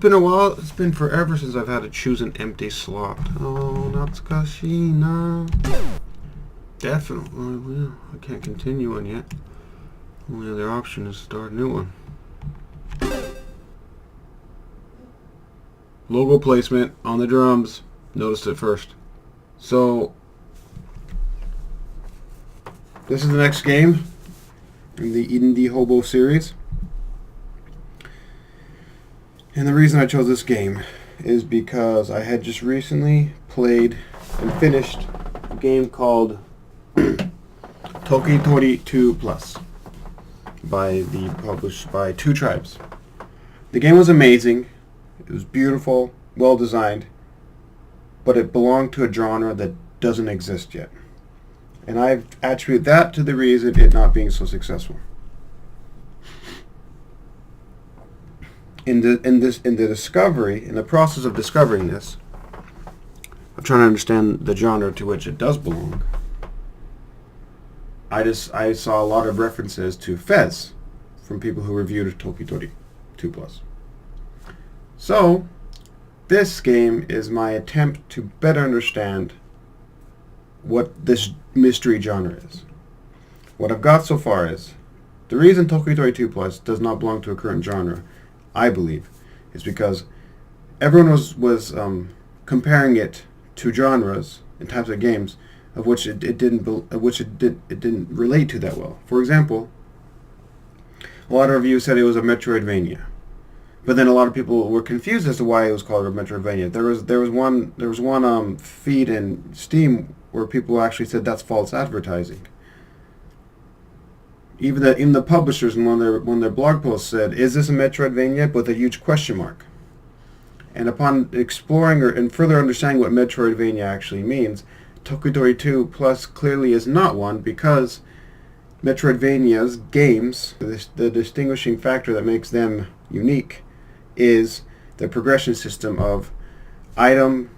been a while. It's been forever since I've had to choose an empty slot. Oh, Natsukashina. Definitely. Well, I can't continue one yet. Only other option is to start a new one. Logo placement on the drums. Noticed it first. So, this is the next game in the Indie Hobo series. And the reason I chose this game is because I had just recently played and finished a game called Toki Tori 2 Plus published by Two Tribes. The game was amazing. It was beautiful, well designed, but it belonged to a genre that doesn't exist yet. And I attribute that to the reason it not being so successful. In the process of discovering this, of trying to understand the genre to which it does belong, I saw a lot of references to Fez from people who reviewed Toki Tori 2 Plus. So, this game is my attempt to better understand what this mystery genre is. What I've got so far is, the reason Toki Tori 2 Plus does not belong to a current genre, I believe, is because everyone was comparing it to genres and types of games of which it didn't relate to that well. For example, a lot of reviews said it was a Metroidvania, but then a lot of people were confused as to why it was called a Metroidvania. There was one feed in Steam where people actually said that's false advertising. Even the publishers in one of their blog posts said, "Is this a Metroidvania?" with a huge question mark. And upon exploring and further understanding what Metroidvania actually means, Toki Tori 2 Plus clearly is not one, because Metroidvania's games, the distinguishing factor that makes them unique is the progression system of item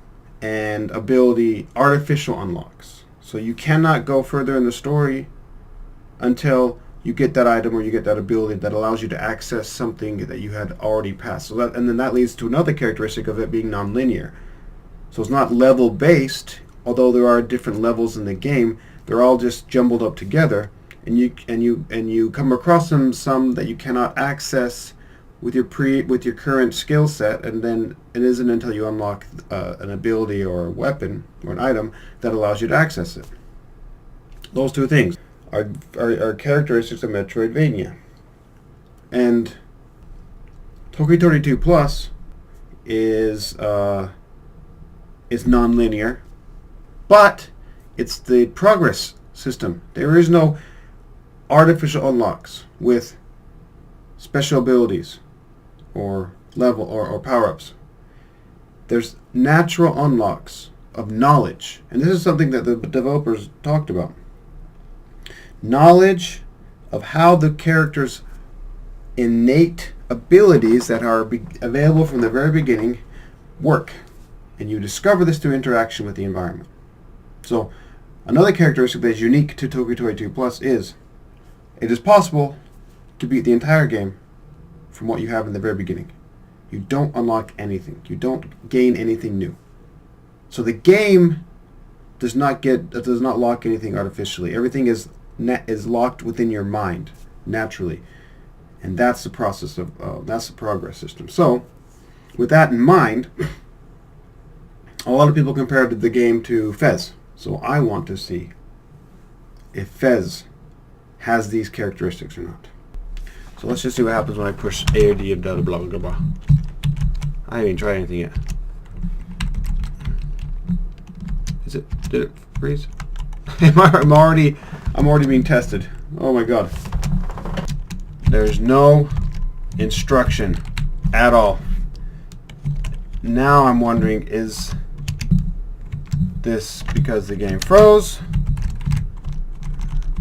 and ability artificial unlocks. So you cannot go further in the story until you get that item or you get that ability that allows you to access something that you had already passed. So and then that leads to another characteristic of it being non-linear. So it's not level based, although there are different levels in the game. They're all just jumbled up together, and you come across some that you cannot access with your current skill set, and then it isn't until you unlock an ability or a weapon or an item that allows you to access it. Those two things are characteristics of Metroidvania. And Toki Tori 2 Plus is non-linear, but it's the progress system. There is no artificial unlocks with special abilities or level or power-ups. There's natural unlocks of knowledge, and this is something that the developers talked about. Knowledge of how the character's innate abilities that are available from the very beginning work, and you discover this through interaction with the environment. So another characteristic that is unique to Toki Tori 2 Plus is it is possible to beat the entire game from what you have in the very beginning. You don't unlock anything. You don't gain anything new. So the game does not lock anything artificially. Everything is locked within your mind naturally, and that's the process of that's the progress system. So, with that in mind, a lot of people compared the game to Fez. So I want to see if Fez has these characteristics or not. So let's just see what happens when I push A or D and blah blah blah blah. I haven't even tried anything yet. Did it freeze? I'm already being tested. Oh my god. There's no instruction at all. Now I'm wondering, is this because the game froze?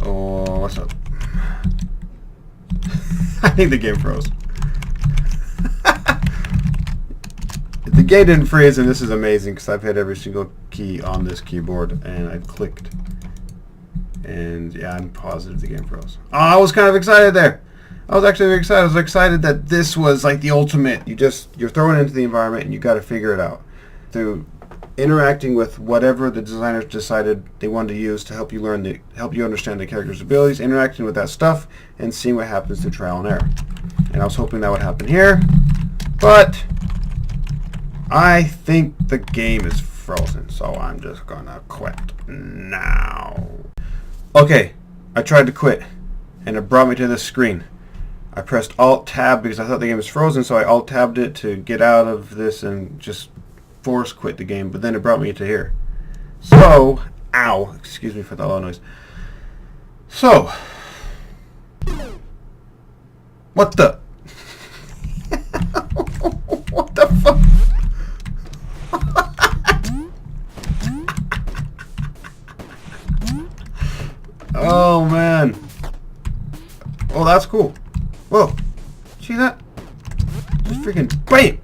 Or what's up? I think the game froze. The game didn't freeze, and this is amazing because I've hit every single key on this keyboard and I've clicked. And yeah, I'm positive the game froze. Oh, I was kind of excited there. I was actually very excited. I was excited that this was like the ultimate. You're thrown into the environment and you got to figure it out through interacting with whatever the designers decided they wanted to use to help you understand the character's abilities, interacting with that stuff, and seeing what happens through trial and error. And I was hoping that would happen here, but I think the game is frozen, so I'm just gonna quit now. Okay, I tried to quit, and it brought me to this screen. I pressed Alt-Tab because I thought the game was frozen, so I Alt-Tabbed it to get out of this and just force quit the game, but then it brought me to here. So, ow, excuse me for that loud noise. So, what the? What the fuck? Oh man. Oh, that's cool. Whoa. See that? Just freaking BAM!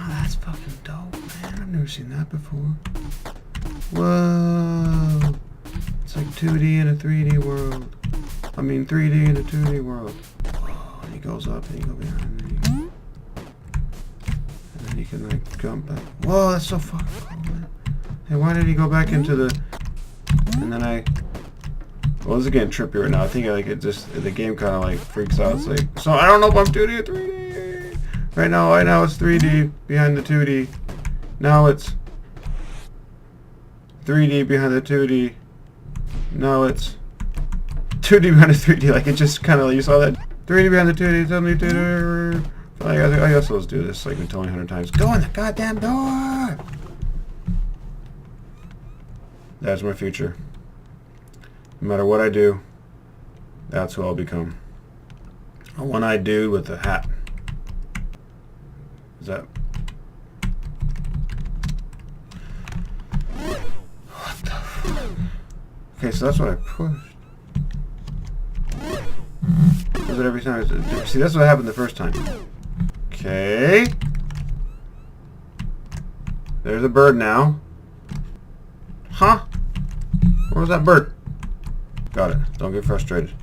That's fucking dope, man. I've never seen that before. Whoa. It's like 2D in a 3D world. I mean 3D in a 2D world. Oh, and he goes up and you go behind me. And then you can like jump back. Whoa, that's so fucking cool, man. Hey, why did he go back into the... And then well, this is getting trippy right now. I think like the game kind of like freaks out. It's like, so I don't know if I'm 2D or 3D. Right now it's 3D behind the 2D. Now it's 3D behind the 2D. Now it's 2D behind the 3D. Like it just kind of, you saw that 3D behind the 2D. Suddenly 2D. I guess let's do this like we told 100 times. Go in the goddamn door. That's my future. No matter what I do, that's who I'll become. A one-eyed dude with a hat. Is that... What the fuck? Okay, so that's what I pushed. Does it every time? See, that's what happened the first time. Okay. There's a bird now. Huh? Where was that bird? Got it. Don't get frustrated.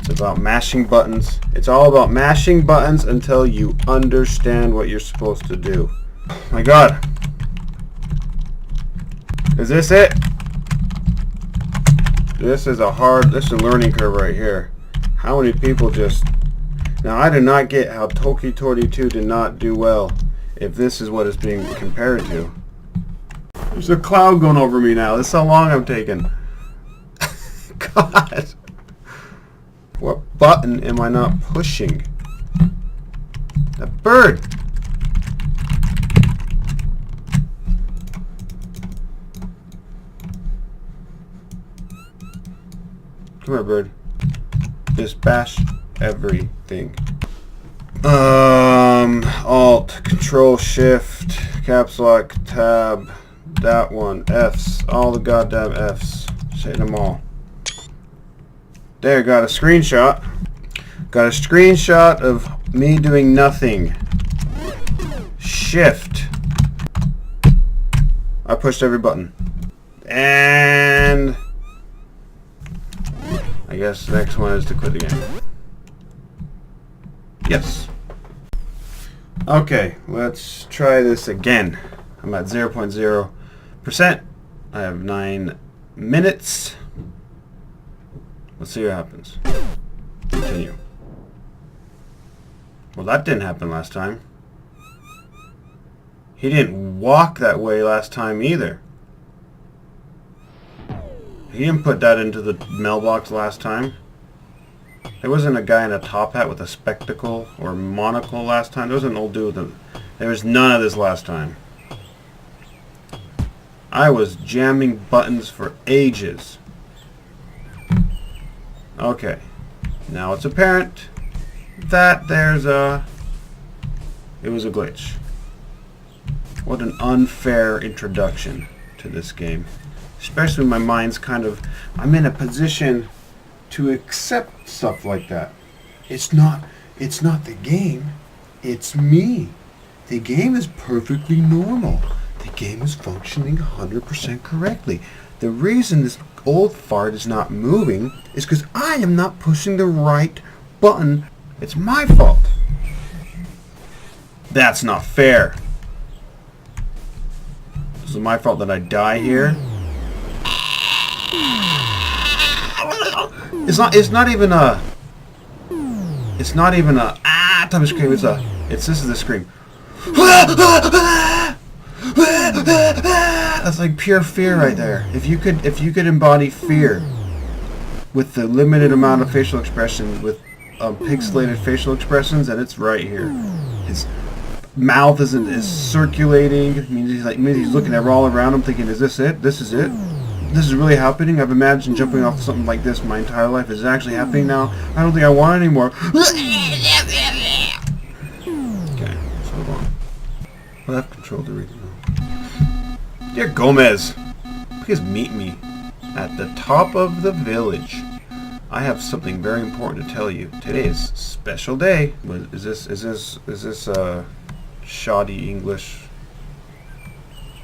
It's about mashing buttons. It's all about mashing buttons until you understand what you're supposed to do. Oh my god. Is this it? This is a learning curve right here. How many people just... Now I do not get how Toki Tori 2 did not do well if this is what it's being compared to. There's a cloud going over me now. This is how long I'm taking. God. What button am I not pushing? That bird. Come here, bird. Just bash everything. Alt, Control, Shift, Caps Lock, Tab, that one, Fs, all the goddamn Fs. Just hitting them all. There, got a screenshot. Got a screenshot of me doing nothing. Shift. I pushed every button. And I guess the next one is to quit the game. Yes. Okay, let's try this again. I'm at 0.0%. I have 9 minutes. Let's see what happens. Continue. Well, that didn't happen last time. He didn't walk that way last time either. He didn't put that into the mailbox last time. There wasn't a guy in a top hat with a spectacle or monocle last time. There was an old dude with a... There was none of this last time. I was jamming buttons for ages. Okay. Now it's apparent that it was a glitch. What an unfair introduction to this game. Especially when my mind's kind of... I'm in a position to accept stuff like that. It's not the game. It's me. The game is perfectly normal. The game is functioning 100% correctly. The reason this old fart is not moving is because I am not pushing the right button. It's my fault. That's not fair. This is my fault that I die here. It's not even a type of scream. This is the scream. That's like pure fear right there. If you could embody fear with the limited amount of facial expression, with pixelated facial expressions, and it's right here. His mouth is circulating. It means he's looking at all around him, thinking, "Is this it? This is it? This is really happening? I've imagined jumping off something like this my entire life. Is it actually happening now? I don't think I want it anymore." Okay, so hold on. Left control to read. Dear Gomez, please meet me at the top of the village. I have something very important to tell you. Today is a special day. Is this shoddy English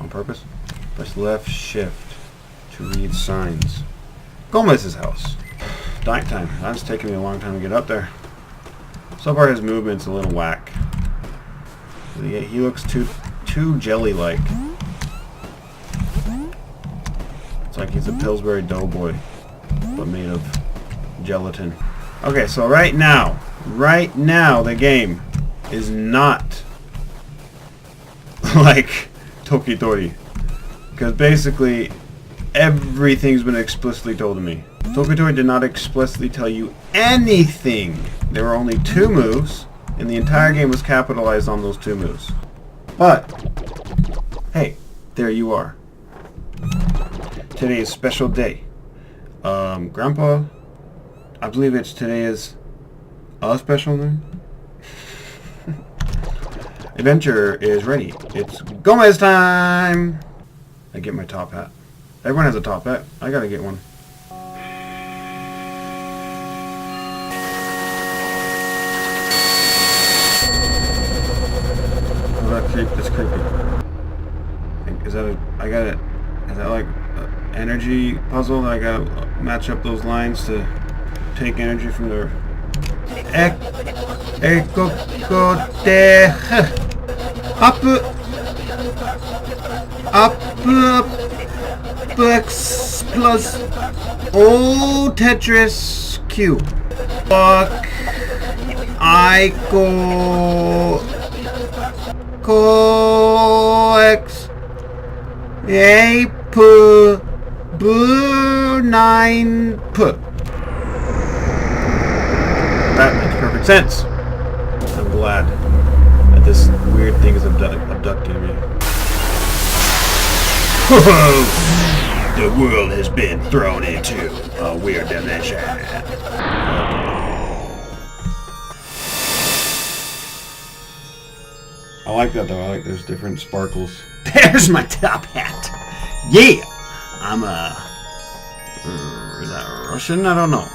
on purpose? Press left shift to read signs. Gomez's house. Night time. That's taking me a long time to get up there. So far his movement's a little whack. He looks too jelly-like. It's like he's a Pillsbury Doughboy, but made of gelatin. Okay, so right now the game is not like Toki Tori, because basically everything's been explicitly told to me. Toki Tori did not explicitly tell you anything. There were only 2 moves, and the entire game was capitalized on those 2 moves. But hey, there you are. Today is a special day. Grandpa, I believe today is a special day. Adventure is ready. It's Gomez time! I get my top hat. Everyone has a top hat. I gotta get one. Oh, that's creepy. Is that like an energy puzzle? I gotta match up those lines to take energy from the X plus O Tetris Q. Fuck. I go X A P B 9 P. That makes perfect sense. I'm glad that this weird thing is abducting me. The world has been thrown into a weird dimension. I like that though. I like those different sparkles. There's my top hat. Yeah, I'm is that Russian? I don't know.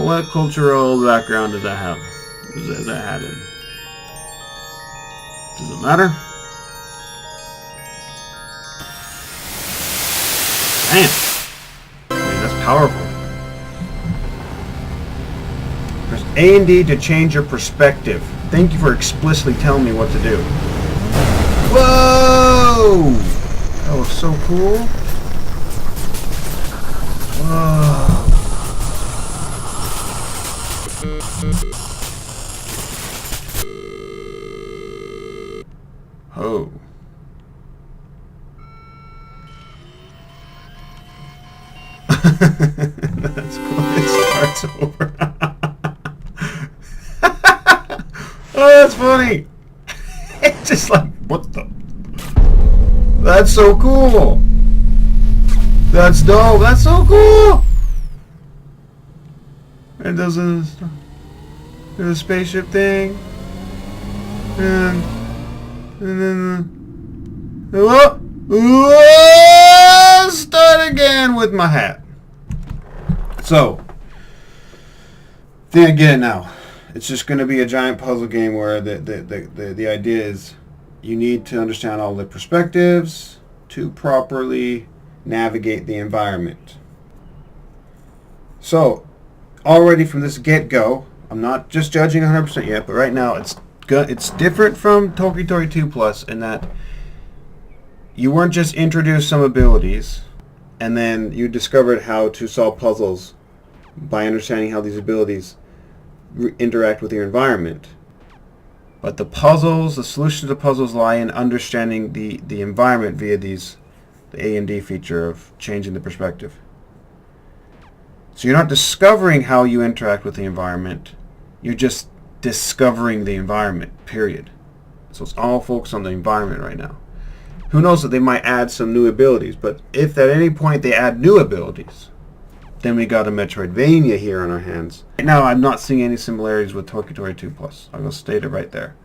What cultural background does that have? Is that hat in? Does it matter? Damn. I mean, that's powerful. Press A and D to change your perspective. Thank you for explicitly telling me what to do. Whoa! That was so cool. Whoa. Oh. That's cool. It starts over. Oh, that's funny. It's just like, what the? That's so cool. That's dope. That's so cool. It does a spaceship thing. And then start again with my hat. So, I think I get it now. It's just going to be a giant puzzle game where the idea is you need to understand all the perspectives to properly navigate the environment. So, already from this get-go, I'm not just judging 100% yet, but right now it's different from Toki Tori 2 Plus in that you weren't just introduced some abilities and then you discovered how to solve puzzles by understanding how these abilities interact with your environment. But the solutions to puzzles lie in understanding the environment via the A and D feature of changing the perspective. So you're not discovering how you interact with the environment, you're just discovering the environment, period. So it's all focused on the environment right now. Who knows that they might add some new abilities, but if at any point they add new abilities, then we got a Metroidvania here on our hands. Right now I'm not seeing any similarities with Toki Tori 2 Plus. I'll go state it right there.